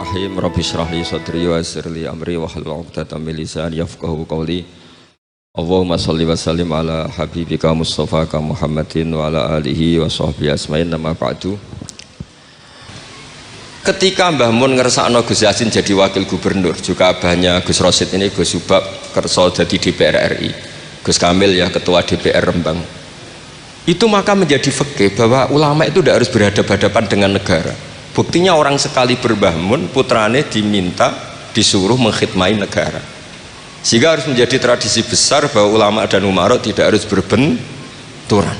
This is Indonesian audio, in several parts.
Bismillahirrahmanirrahim. Rabbi shrah li sadri wa yassir li amri wahlul 'uqdatam min lisani yafqahu qawli. Allahumma shalli wa sallim ala habibika Mustafa Muhammadin wa ala alihi wa sahbihi asma'in, nama ba'du. Ketika Mbah Mun ngersakno Gus Yasin jadi wakil gubernur, juga abahnya Gus Rosid ini Gus Subab kerso jadi DPR RI, Gus Kamil ya ketua DPR Rembang. Itu maka menjadi fikih bahwa ulama itu tidak harus berhadapan-hadapan dengan negara. Buktinya orang sekali Mbah Mun putrane diminta disuruh mengkhidmati negara, sehingga harus menjadi tradisi besar bahwa ulama dan umarok tidak harus berbenturan.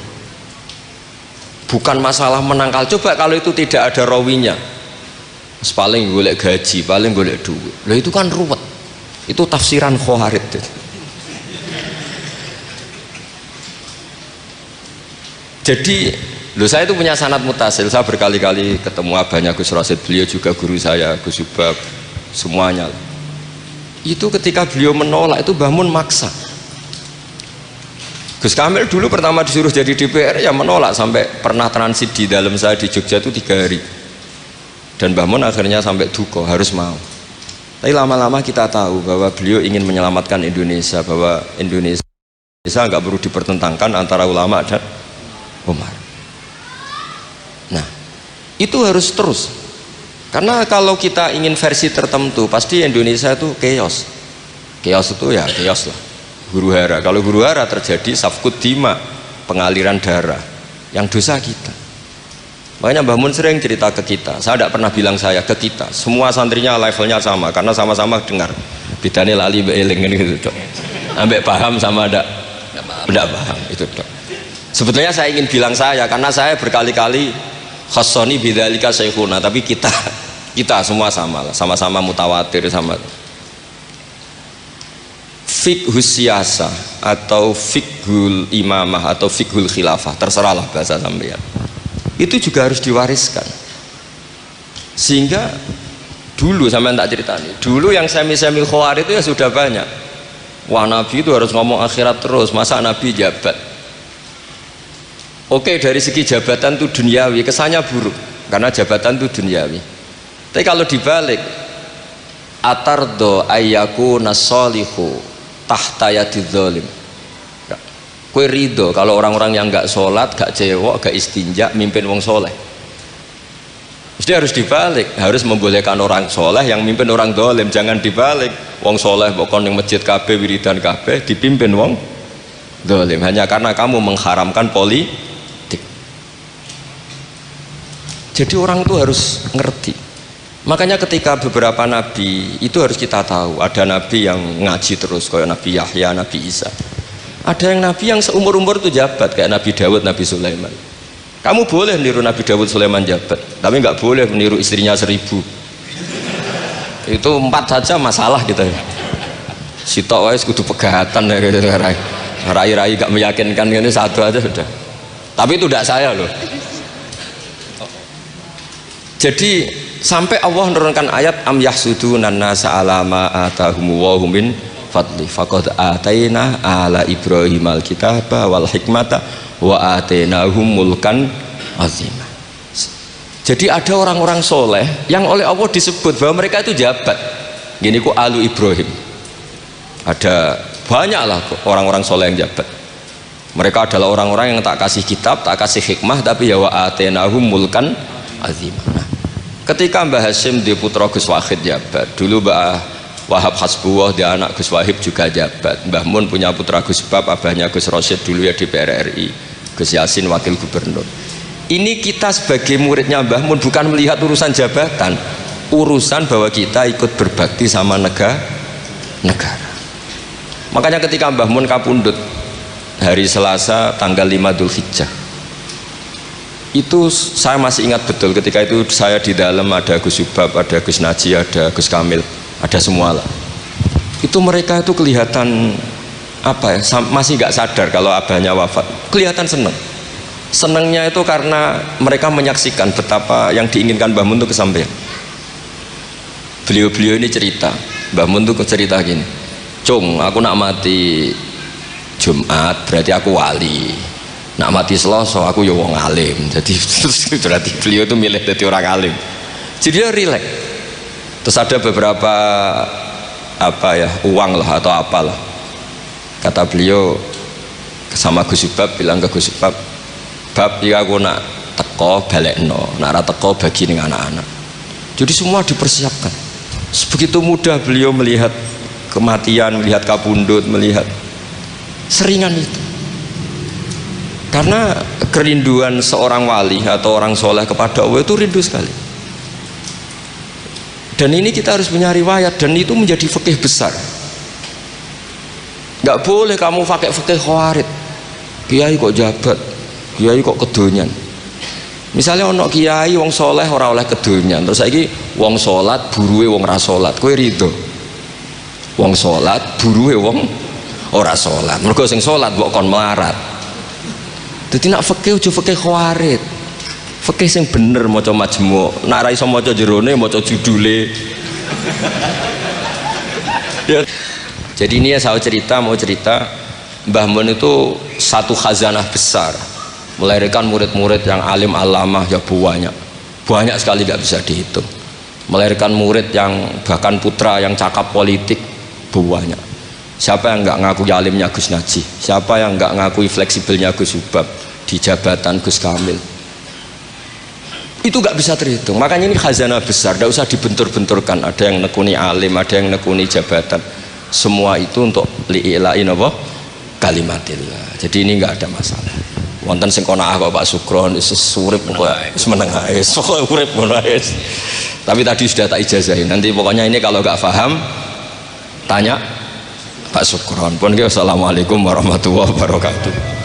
Bukan masalah menangkal, coba kalau itu tidak ada rawinya, paling golek gaji, paling golek duit, lah itu kan ruwet. Itu tafsiran Khawarij. Jadi saya itu punya sanad mutasil. Saya berkali-kali ketemu abahnya Gus Rosid, beliau juga guru saya, Gus Subab, semuanya. Itu ketika beliau menolak itu Mbah Mun maksa. Gus Kamil dulu pertama disuruh jadi DPR ya menolak, sampai pernah transit di dalam saya di Jogja itu 3 hari. Dan Mbah Mun akhirnya sampai duka harus mau. Tapi lama-lama kita tahu bahwa beliau ingin menyelamatkan Indonesia, bahwa Indonesia nggak perlu dipertentangkan antara ulama dan Umar. Nah, itu harus terus. Karena kalau kita ingin versi tertentu, pasti Indonesia itu chaos. Chaos itu ya chaos lah. Huru hara. Kalau huru hara terjadi safkut dima, pengaliran darah, yang dosa kita. Makanya Mbah Mun sering cerita ke kita. Saya tidak pernah bilang saya, ke kita. Semua santrinya levelnya sama, karena sama-sama dengar. Bidane lali beeling gitu, dok. Ambek paham sama tidak paham itu, dok. Sebetulnya saya ingin bilang saya, karena saya berkali-kali khassoni bidzalika syekhuna, tapi kita semua sama lah, sama-sama mutawatir sama. Fiqhus siyasah atau fiqhul imamah atau fiqhul khilafah, terserahlah bahasa sampeyan. Itu juga harus diwariskan. Sehingga dulu sampean tak ceritani, dulu yang semi-semi Khawarij itu ya sudah banyak. Wah, Nabi itu harus ngomong akhirat terus, masa Nabi jabat? Oke, dari segi jabatan itu duniawi, kesannya buruk karena jabatan itu duniawi. Tapi kalau dibalik, atardo ayyaku nasolihu tahta yadidz zalim. Kue ridho kalau orang-orang yang nggak sholat, nggak cewek, nggak istinja mimpin wong soleh. Mesti harus dibalik, harus membolehkan orang soleh yang mimpin orang dolim. Jangan dibalik, wong soleh pokok yang masjid kabeh wiridan kabeh dipimpin wong dolim hanya karena kamu mengharamkan politik. Jadi orang itu harus ngerti. Makanya ketika beberapa nabi itu harus kita tahu, ada nabi yang ngaji terus kayak Nabi Yahya, Nabi Isa. Ada yang nabi yang seumur-umur itu jabat kayak Nabi Dawud, Nabi Sulaiman. Kamu boleh meniru Nabi Dawud, Sulaiman jabat, tapi nggak boleh meniru istrinya 1000. Itu 4 saja masalah kita. Sitok wis kudu pegatan ya gitu. Rai-rai gak meyakinkan ini 1 aja sudah. Tapi itu tidak saya loh. Jadi sampai Allah menurunkan ayat am yahsudunan nasa ala ma atahum wa hum min fadli faqad ataina ala Ibrahim alkitaba wal hikmata wa atainahum mulkan azima. Jadi ada orang-orang soleh yang oleh Allah disebut bahwa mereka itu jabat. Gini ku alu Ibrahim. Ada banyaklah orang-orang soleh yang jabat. Mereka adalah orang-orang yang tak kasih kitab, tak kasih hikmah, tapi ya wa atainahum mulkan azima. Nah, ketika Mbah Hasyim di putra Gus Wahid jabat, dulu Mbah Wahab Hasbuwah di anak Gus Wahib juga jabat. Mbah Mun punya putra Gus Bab, abahnya Gus Rosid dulu ya DPR RI, Gus Yasin wakil gubernur. Ini kita sebagai muridnya Mbah Mun bukan melihat urusan jabatan, urusan bahwa kita ikut berbakti sama negara. Makanya ketika Mbah Mun kapundhut hari Selasa tanggal 5 Dzulhijjah, itu saya masih ingat betul. Ketika itu saya di dalam, ada Gus Subab, ada Gus Naji, ada Gus Kamil, ada semua lah. Itu mereka itu kelihatan apa ya, masih nggak sadar kalau abahnya wafat. Kelihatan seneng. Senengnya itu karena mereka menyaksikan betapa yang diinginkan Mbah Mun itu kesampaian. Beliau-beliau ini cerita, Mbah Mun itu cerita gini, Cung, aku nak mati Jumat berarti aku wali. Nak mati Selasa aku ya wong alim. Jadi berarti beliau itu milih jadi orang alim. Jadi dia rileks. Terus ada beberapa apa ya, uang lah atau apalah, kata beliau sama Gus Bab, bilang ke Gus Bab, Bab ya aku nak teko balekno, nak ra teko bagi ning anak-anak. Jadi semua dipersiapkan. Sebegitu mudah beliau melihat kematian, melihat kapundhut, melihat seringan itu. Karena kerinduan seorang wali atau orang soleh kepada Allah itu rindu sekali. Dan ini kita harus punya riwayat, dan itu menjadi fikih besar. Nggak boleh kamu pakai fikih khawarid, kiai kok jabat, kiai kok kedonyan. Misalnya ono kiai wong soleh ora oleh kedonyan, terus saiki wong salat buruhe wong ra salat, kowe rido? Wong salat buruhe wong ora salat, mergo sing salat mbok kon melarat. Dadi nak fikih aja fikih khawarid, fikih sing bener, maca majmu', nak ra iso maca jerone maca judule. Ya. Jadi ini ya saya mau cerita Mbah Mun itu satu khazanah besar, melahirkan murid-murid yang alim alamah ya banyak sekali, nggak bisa dihitung. Melahirkan murid yang bahkan putra yang cakap politik banyak. Siapa yang nggak ngakui alimnya Gus Najih? Siapa yang nggak ngakui fleksibelnya Gus Subab di jabatan Gus Kamil? Itu nggak bisa terhitung. Makanya ini khazanah besar, tidak usah dibentur-benturkan. Ada yang nekuni alim, ada yang nekuni jabatan. Semua itu untuk li'ilain apa? Kalimatillah. Jadi ini nggak ada masalah. Wonten sing konaah kok Pak Sukron wis urip kok wis meneng ae. Sok urip ngono ae. Tapi tadi sudah tak ijazahin. Nanti pokoknya ini kalau nggak paham tanya Pak Sukron. Pun assalamualaikum warahmatullahi wabarakatuh.